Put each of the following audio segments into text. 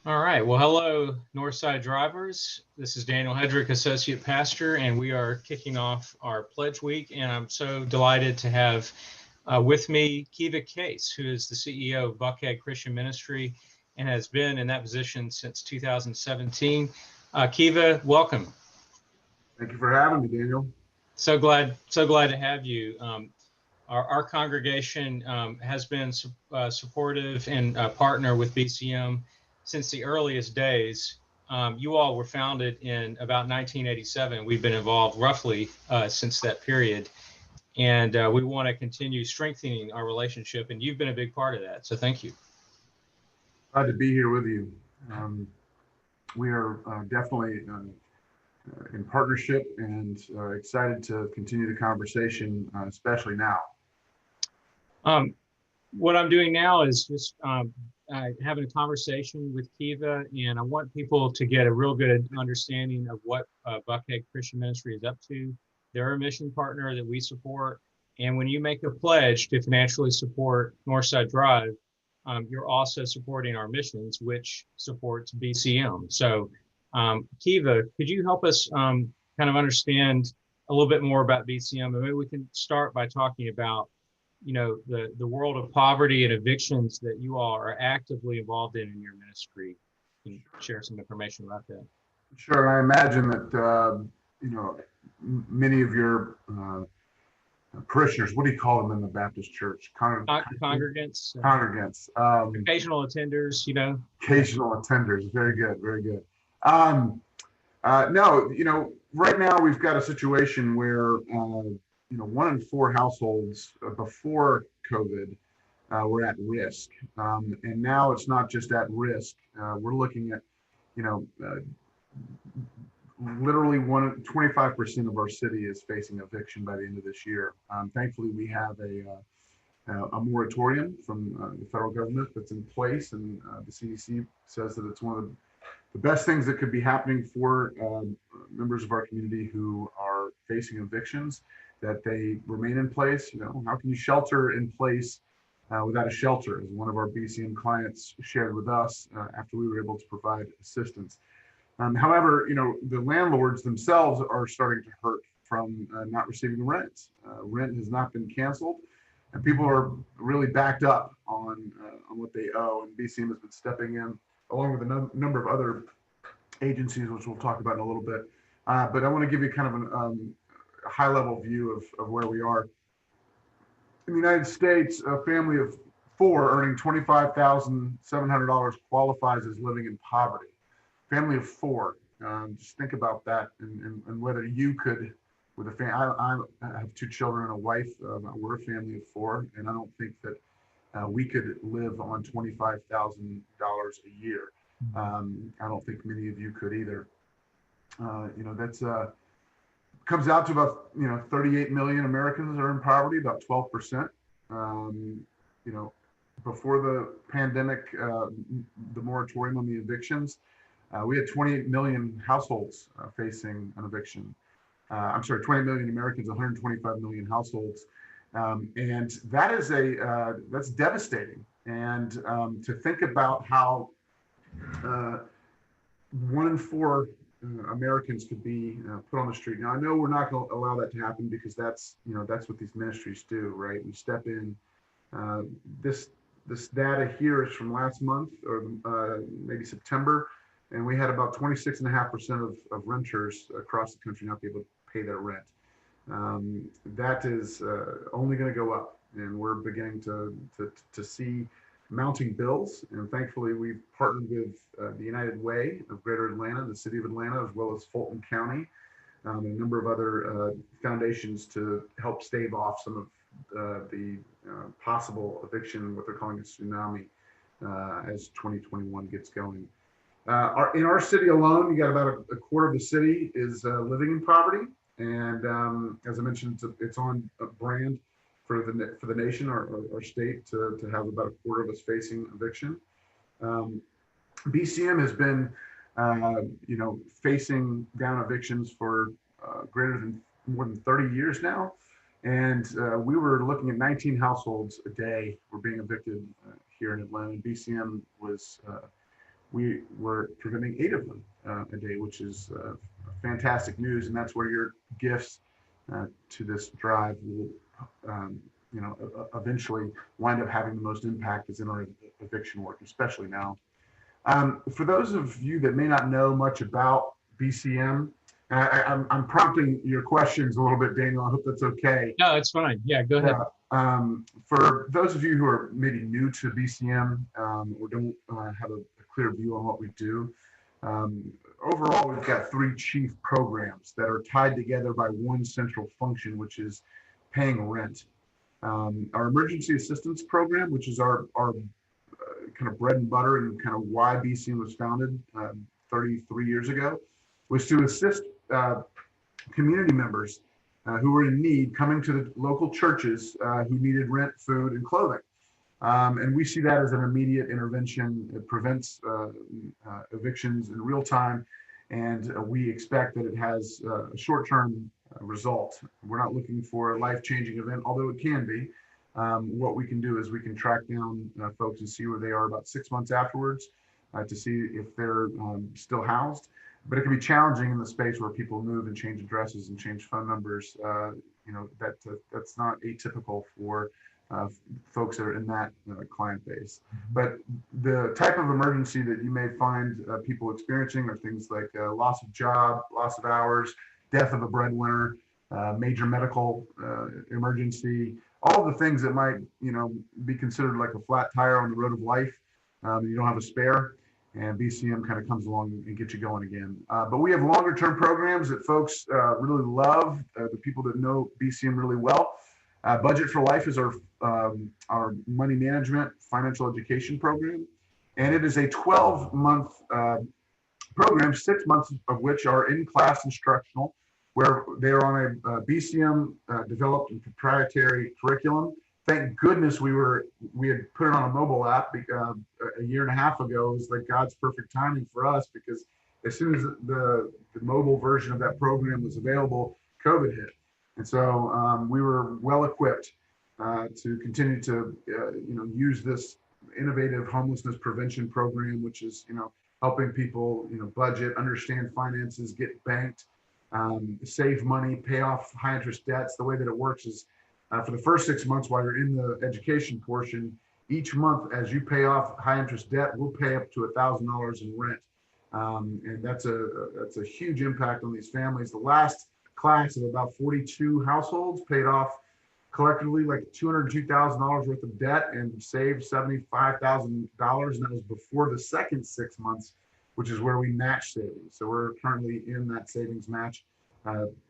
All right. Well, hello, Northside drivers. This is Daniel Headrick, Associate Pastor, and we are kicking off our Pledge Week. And I'm so delighted to have with me Keeva Kase, who is the CEO of Buckhead Christian Ministry and has been in that position since 2017. Keeva, welcome. Thank you for having me, Daniel. So glad to have you. Our congregation has been supportive and partner with BCM since the earliest days. You all were founded in about 1987. We've been involved roughly since that period, and we want to continue strengthening our relationship, and you've been a big part of that. So thank you. Glad to be here with you. We are definitely in partnership and excited to continue the conversation, especially now. Um, what I'm doing now is just having a conversation with Keeva, and I want people to get a real good understanding of what Buckhead Christian Ministry is up to. They're a mission partner that we support, and when you make a pledge to financially support Northside Drive, you're also supporting our missions, which supports BCM. So, Keeva, could you help us kind of understand a little bit more about BCM? And maybe we can start by talking about the world of poverty and evictions that you all are actively involved in your ministry. Can you share some information about that? Sure. I imagine that many of your parishioners, what do you call them in the Baptist church? Congregants, Congregants. occasional attenders, Occasional attenders. Very good. Very good. No, right now we've got a situation where 1 in 4 households before COVID were at risk, and now it's not just at risk. We're looking at, literally 25% of our city is facing eviction by the end of this year. Thankfully, we have a moratorium from the federal government that's in place, and the CDC says that it's one of the best things that could be happening for members of our community who are facing evictions, that they remain in place. How can you shelter in place without a shelter? As one of our BCM clients shared with us after we were able to provide assistance. However, the landlords themselves are starting to hurt from not receiving rent. Rent has not been canceled, and people are really backed up on what they owe. And BCM has been stepping in, along with a number of other agencies, which we'll talk about in a little bit. But I want to give you kind of a high-level view of where we are. In the United States, a family of 4 earning $25,700 qualifies as living in poverty. Family of 4. Just think about that, and whether you could, with a family. I have 2 children and a wife. We're a family of 4, and I don't think that we could live on $25,000 a year. I don't think many of you could either. That's comes out to about 38 million Americans are in poverty, about 12%. Before the pandemic, the moratorium on the evictions, we had 28 million households facing an eviction. 20 million Americans, 125 million households. And that is that's devastating. And to think about how 1 in 4 Americans could be put on the street. Now, I know we're not going to allow that to happen, because that's what these ministries do, right? We step in. This data here is from last month, or maybe September, and we had about 26.5% of renters across the country not be able to pay their rent. That is only going to go up, and we're beginning to see mounting bills. And thankfully, we've partnered with the United Way of Greater Atlanta, the City of Atlanta, as well as Fulton County, and a number of other foundations to help stave off some of the possible eviction, what they're calling a tsunami, as 2021 gets going. In our city alone, you got about a quarter of the city is living in poverty, and as I mentioned, it's on a brand for the nation, our state, to have about a quarter of us facing eviction. BCM has been facing down evictions for more than 30 years now, and we were looking at 19 households a day were being evicted here in Atlanta. BCM was we were preventing 8 of them a day, which is fantastic news. And that's where your gifts to this drive will, eventually wind up having the most impact is in our eviction work, especially now. For those of you that may not know much about BCM, I'm prompting your questions a little bit, Daniel. I hope that's okay. No, it's fine. Yeah, go ahead. For those of you who are maybe new to BCM or don't have a clear view on what we do, overall, we've got 3 chief programs that are tied together by one central function, which is paying rent. Our emergency assistance program, which is our kind of bread and butter and kind of why BCM was founded 33 years ago, was to assist community members who were in need coming to the local churches who needed rent, food, and clothing. And we see that as an immediate intervention. It prevents evictions in real time, and we expect that it has a short-term result. We're not looking for a life-changing event, although it can be. What we can do is we can track down folks and see where they are about 6 months afterwards to see if they're still housed. But it can be challenging in the space where people move and change addresses and change phone numbers. That's not atypical for folks that are in that client base. But the type of emergency that you may find people experiencing are things like loss of job, loss of hours, death of a breadwinner, major medical emergency, all the things that might be considered like a flat tire on the road of life. You don't have a spare, and BCM kind of comes along and gets you going again. But we have longer term programs that folks really love, the people that know BCM really well. Budget for Life is our money management financial education program, and it is a 12-month program, 6 months of which are in-class instructional, where they're on a BCM developed and proprietary curriculum. Thank goodness we had put it on a mobile app a year and a half ago. It was like God's perfect timing for us, because as soon as the mobile version of that program was available, COVID hit. And so we were well equipped to continue to use this innovative homelessness prevention program, which is helping people budget, understand finances, get banked, save money, pay off high interest debts. The way that it works is for the first 6 months while you're in the education portion, each month as you pay off high interest debt, we'll pay up to $1,000 in rent. And that's a huge impact on these families. The last class of about 42 households paid off collectively like $202,000 worth of debt and saved $75,000. And that was before the second 6 months, which is where we match savings. So we're currently in that savings match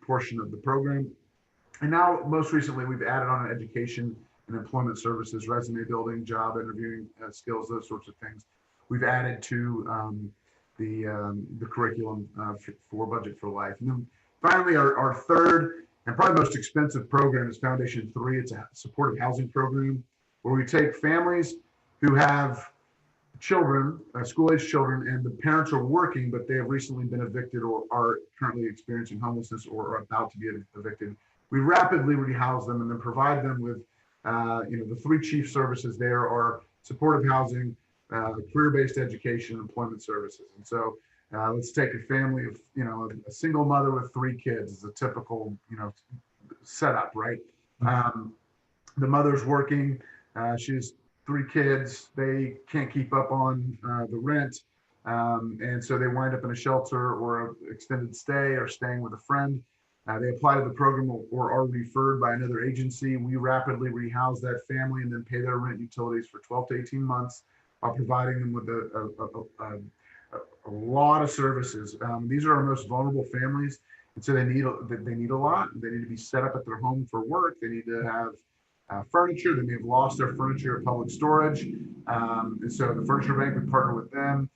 portion of the program. And now, most recently, we've added on an education and employment services, resume building, job interviewing skills, those sorts of things. We've added to the curriculum for Budget for Life. And then finally, our third and probably most expensive program is Foundation 3. It's a supportive housing program where we take families who have children, school-age children, and the parents are working, but they have recently been evicted or are currently experiencing homelessness or are about to be evicted. We rapidly rehouse them and then provide them with, the 3 chief services there are supportive housing, career-based education, employment services. And so let's take a family of, a single mother with 3 kids is a typical, setup, right? The mother's working, she has 3 kids, they can't keep up on the rent. And so they wind up in a shelter or an extended stay or staying with a friend. They apply to the program or are referred by another agency. We rapidly rehouse that family and then pay their rent utilities for 12 to 18 months while providing them with a lot of services. These are our most vulnerable families, and so they need a lot. They need to be set up at their home for work. They need to have furniture. They may have lost their furniture at public storage, and so the furniture bank would partner with them.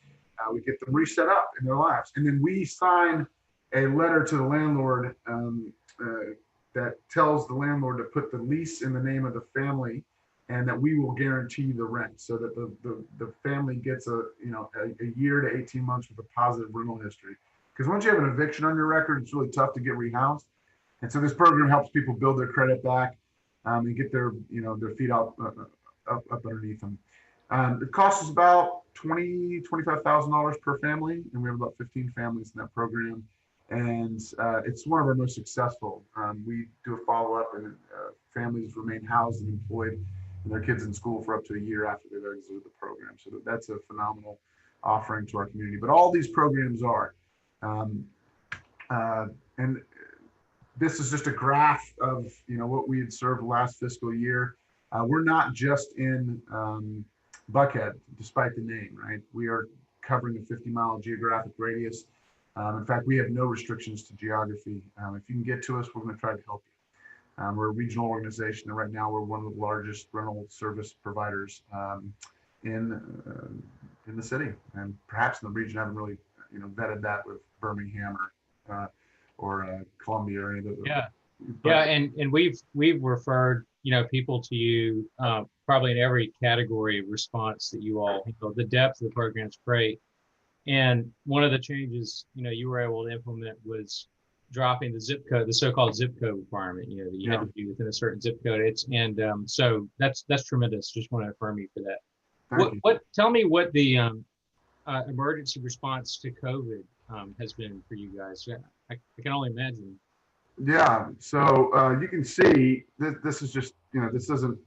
We get them reset up in their lives, and then we sign a letter to the landlord that tells the landlord to put the lease in the name of the family, and that we will guarantee the rent, so that the family gets a year to 18 months with a positive rental history. Because once you have an eviction on your record, it's really tough to get rehoused, and so this program helps people build their credit back and get their feet up underneath them. The cost is about $25,000 per family, and we have about 15 families in that program. And it's one of our most successful. We do a follow-up, and families remain housed and employed, and their kids in school for up to a year after they've exited the program. So that's a phenomenal offering to our community. But all these programs are. And this is just a graph of what we had served last fiscal year. We're not just in Buckhead, despite the name, right? We are covering a 50-mile geographic radius. In fact, we have no restrictions to geography. If you can get to us, we're going to try to help you. We're a regional organization, and right now we're one of the largest rental service providers in the city, and perhaps in the region. I haven't really vetted that with Birmingham or Columbia or any of those. Yeah. Yeah, and we've referred people to you probably in every category of response that you all handle. The depth of the program is great, and one of the changes you were able to implement was dropping the zip code, the so-called zip code requirement. That you had to be within a certain zip code. So that's tremendous. Just want to affirm you for that. Tell me what the emergency response to COVID has been for you guys. I can only imagine. Yeah, so you can see this is just, this doesn't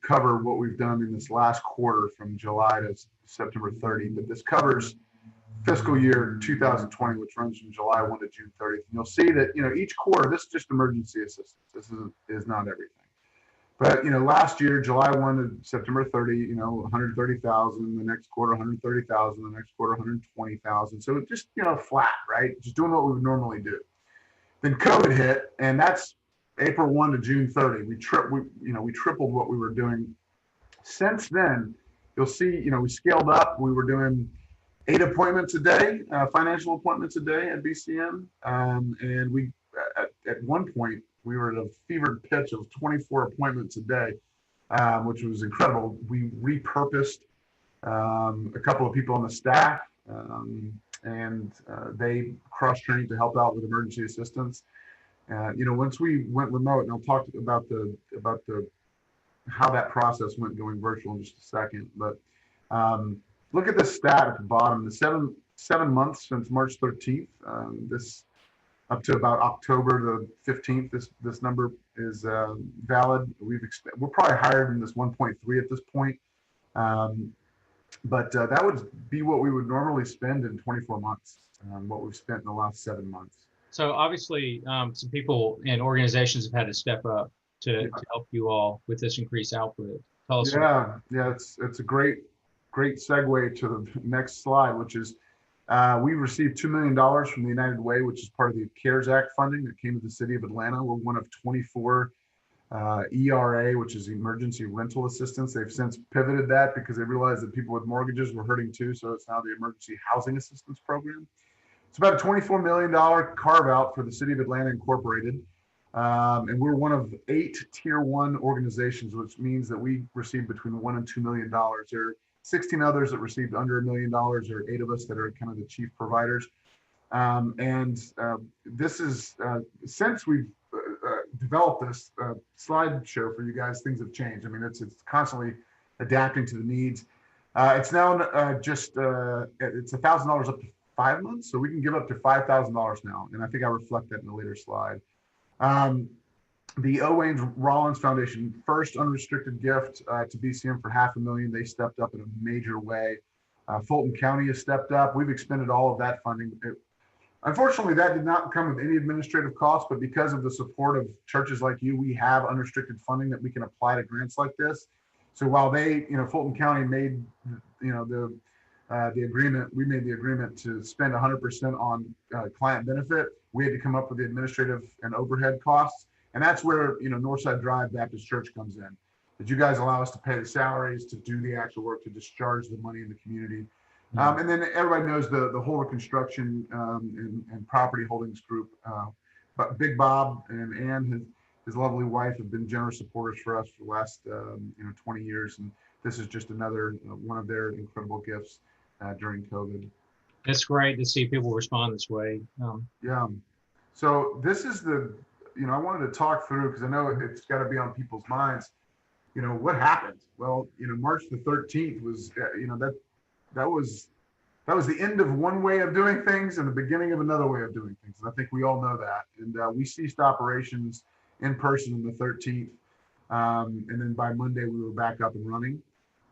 cover what we've done in this last quarter from July to September 30, but this covers fiscal year 2020, which runs from July 1 to June 30th. And you'll see that, each quarter, this is just emergency assistance. This is not everything. But, last year, July 1 to September 30, 130,000, the next quarter, 130,000, the next quarter, 120,000. So just, flat, right? Just doing what we would normally do. Then COVID hit, and that's April 1 to June 30. We tripled what we were doing. Since then, you'll see, we scaled up. We were doing 8 appointments a day, financial appointments a day at BCM. And we, at one point, we were at a fevered pitch of 24 appointments a day, which was incredible. We repurposed a couple of people on the staff, and they cross-trained to help out with emergency assistance. Once we went remote, and I'll talk about how that process went going virtual in just a second. But look at the stat at the bottom. The seven months since March 13th, this up to about October the 15th, this number is valid. We're probably higher than this 1.3 at this point. But that would be what we would normally spend in 24 months, what we've spent in the last 7 months. So obviously, some people and organizations have had to step up to help you all with this increased output. Tell us. Yeah, it's a great segue to the next slide, which is we received $2 million from the United Way, which is part of the CARES Act funding that came to the city of Atlanta. We're one of 24 ERA, which is Emergency Rental Assistance. They've since pivoted that because they realized that people with mortgages were hurting too. So it's now the Emergency Housing Assistance Program. It's about a $24 million carve out for the city of Atlanta Incorporated. And we're one of 8 tier 1 organizations, which means that we received between $1 and $2 million. There are 16 others that received under $1 million. There are 8 of us that are kind of the chief providers. This is, since we've developed this slideshow for you guys, things have changed. I mean, it's constantly adapting to the needs. It's now it's $1,000 up to 5 months, so we can give up to $5,000 now, and I think I reflect that in a later slide. The Owens Rollins Foundation, first unrestricted gift to BCM for $500,000. They stepped up in a major way. Fulton County has stepped up. We've expended all of that funding. Unfortunately, that did not come with any administrative costs, but because of the support of churches like you, we have unrestricted funding that we can apply to grants like this. So while Fulton County made, the agreement, we made the agreement to spend 100% on client benefit. We had to come up with the administrative and overhead costs. And that's where, Northside Drive Baptist Church comes in. That you guys allow us to pay the salaries, to do the actual work, to discharge the money in the community. And then everybody knows the Holder Construction and Property Holdings Group. But Big Bob and Ann, his lovely wife, have been generous supporters for us for the last 20 years. And this is just another one of their incredible gifts during COVID. It's great to see people respond this way. Yeah. So this is I wanted to talk through, because I know it's got to be on people's minds. What happened? Well, March the 13th was, that was the end of one way of doing things and the beginning of another way of doing things. And I think we all know that. And we ceased operations in person on the 13th. And then by Monday, we were back up and running.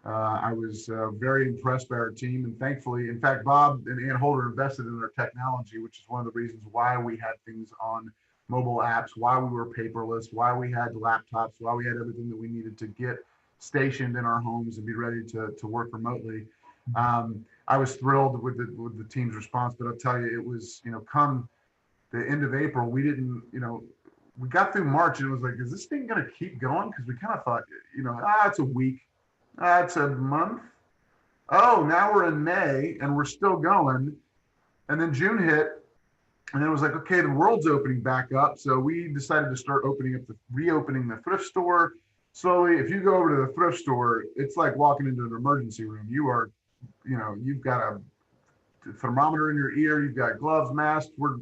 I was very impressed by our team, and thankfully, in fact, Bob and Ann Holder invested in our technology, which is one of the reasons why we had things on mobile apps, why we were paperless, why we had laptops, why we had everything that we needed to get stationed in our homes and be ready to work remotely. I was thrilled with the team's response, but I'll tell you, it was, come the end of April, we didn't, we got through March and it was like, is this thing going to keep going? Because we kind of thought, it's a week. It's a month. Oh, now we're in May and we're still going. And then June hit, and it was like, okay, the world's opening back up. So we decided to start reopening the thrift store slowly. If you go over to the thrift store, it's like walking into an emergency room. You are, you've got a thermometer in your ear, you've got gloves, masks. We're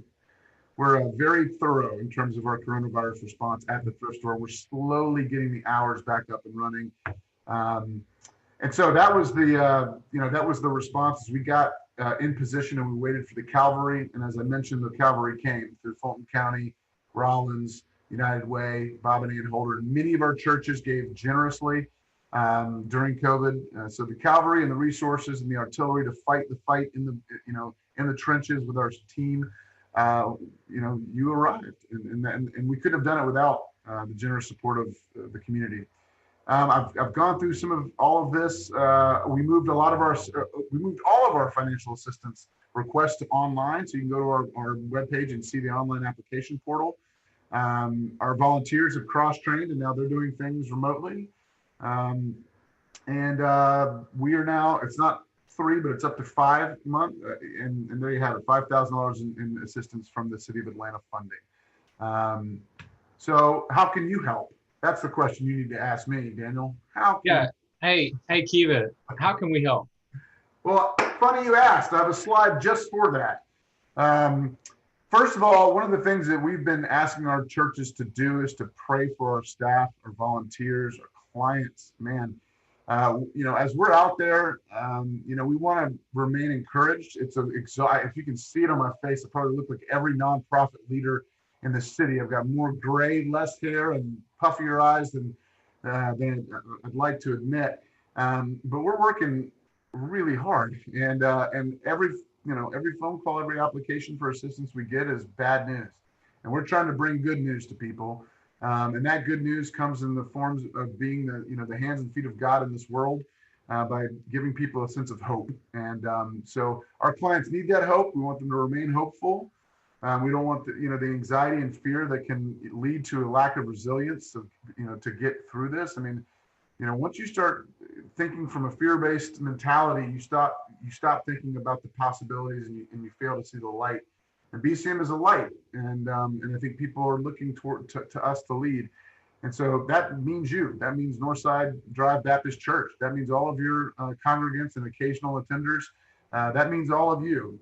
very thorough in terms of our coronavirus response at the thrift store. We're slowly getting the hours back up and running. And so that was the responses we got in position, and we waited for the cavalry. And as I mentioned, the cavalry came through Fulton County, Rollins, United Way, Bob and Ann Holder. Many of our churches gave generously during COVID. So the cavalry and the resources and the artillery to fight the fight in the trenches with our team. You arrived, and we couldn't have done it without the generous support of the community. I've gone through all of this. We moved all of our financial assistance requests to online, so you can go to our webpage and see the online application portal. Our volunteers have cross-trained, and now they're doing things remotely. And we are now, it's not 3, but it's up to 5 months, and there you have it, $5,000 in assistance from the City of Atlanta funding. So how can you help? That's the question you need to ask me, Daniel. Hey, Keeva, how can we help? Well, funny you asked. I have a slide just for that. First of all, one of the things that we've been asking our churches to do is to pray for our staff, our volunteers, our clients. Man, as we're out there, we want to remain encouraged. If you can see it on my face, I probably look like every nonprofit leader in the city. I've got more gray, less hair, and puffier eyes than I'd like to admit. But we're working really hard, and every phone call, every application for assistance we get is bad news, and we're trying to bring good news to people. And that good news comes in the forms of being the hands and feet of God in this world by giving people a sense of hope. And so our clients need that hope. We want them to remain hopeful. We don't want the anxiety and fear that can lead to a lack of resilience to get through this. I mean, once you start thinking from a fear-based mentality, you stop thinking about the possibilities, and you fail to see the light. And BCM is a light, and I think people are looking to us to lead. And so that means you. That means Northside Drive Baptist Church. That means all of your congregants and occasional attenders. That means all of you.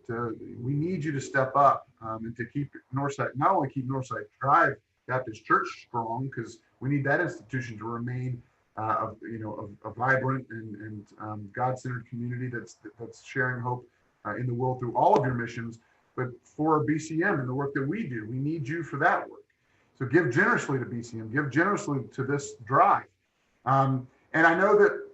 We need you to step up and to keep Northside, not only keep Northside Drive Baptist Church strong, because we need that institution to remain a vibrant and God-centered community that's sharing hope in the world through all of your missions. But for BCM and the work that we do, we need you for that work. So give generously to BCM, give generously to this drive. And I know that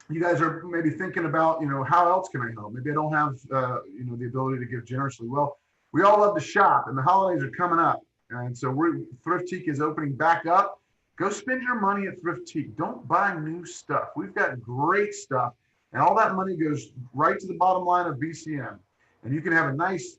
you guys are maybe thinking about, how else can I help? Maybe I don't have, the ability to give generously. Well, we all love to shop, and the holidays are coming up. And so Thriftique is opening back up. Go spend your money at Thriftique. Don't buy new stuff. We've got great stuff, and all that money goes right to the bottom line of BCM. And you can have a nice,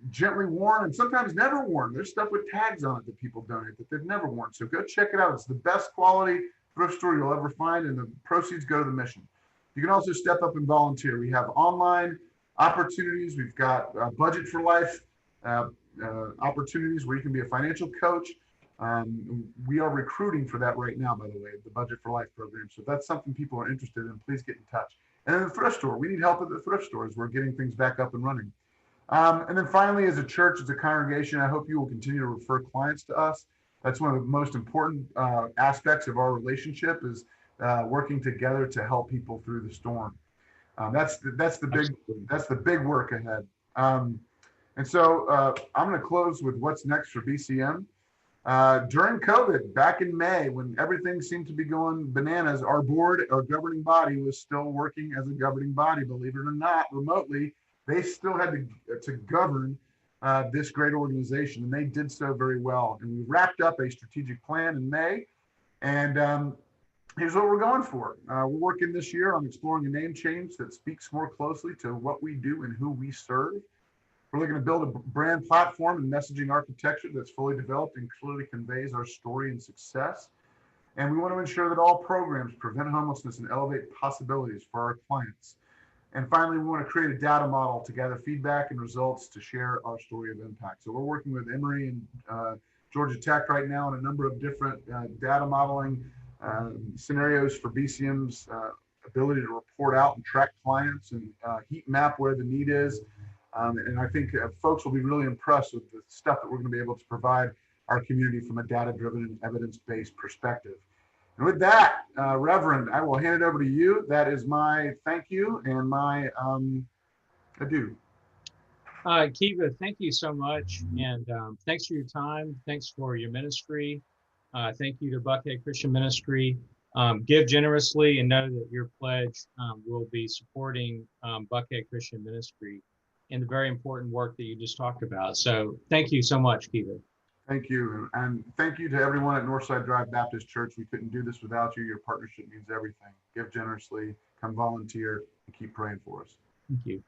gently worn and sometimes never worn. There's stuff with tags on it that people donate that they've never worn. So go check it out. It's the best quality thrift store you'll ever find, and the proceeds go to the mission. You can also step up and volunteer. We have online opportunities. We've got Budget for Life opportunities where you can be a financial coach. We are recruiting for that right now, by the way, the Budget for Life program. So if that's something people are interested in, please get in touch. And then the thrift store. We need help at the thrift stores. We're getting things back up and running. And then finally, as a church, as a congregation, I hope you will continue to refer clients to us. That's one of the most important aspects of our relationship is working together to help people through the storm. That's the Absolutely. big work ahead. And so I'm going to close with what's next for BCM. During COVID, back in May, when everything seemed to be going bananas, our board, our governing body, was still working as a governing body, believe it or not, remotely. They still had to govern this great organization, and they did so very well. And we wrapped up a strategic plan in May, and here's what we're going for. We're working this year on exploring a name change that speaks more closely to what we do and who we serve. We're looking to build a brand platform and messaging architecture that's fully developed and clearly conveys our story and success. And we want to ensure that all programs prevent homelessness and elevate possibilities for our clients. And finally, we want to create a data model to gather feedback and results to share our story of impact. So we're working with Emory and Georgia Tech right now on a number of different data modeling scenarios for BCM's ability to report out and track clients and heat map where the need is. And I think folks will be really impressed with the stuff that we're going to be able to provide our community from a data-driven and evidence-based perspective. And with that, Reverend, I will hand it over to you. That is my thank you and my adieu. Keeva, thank you so much. And thanks for your time. Thanks for your ministry. Thank you to Buckhead Christian Ministry. Give generously and know that your pledge will be supporting Buckhead Christian Ministry in the very important work that you just talked about. So thank you so much, Keeva. Thank you. And thank you to everyone at Northside Drive Baptist Church. We couldn't do this without you. Your partnership means everything. Give generously, come volunteer, and keep praying for us. Thank you.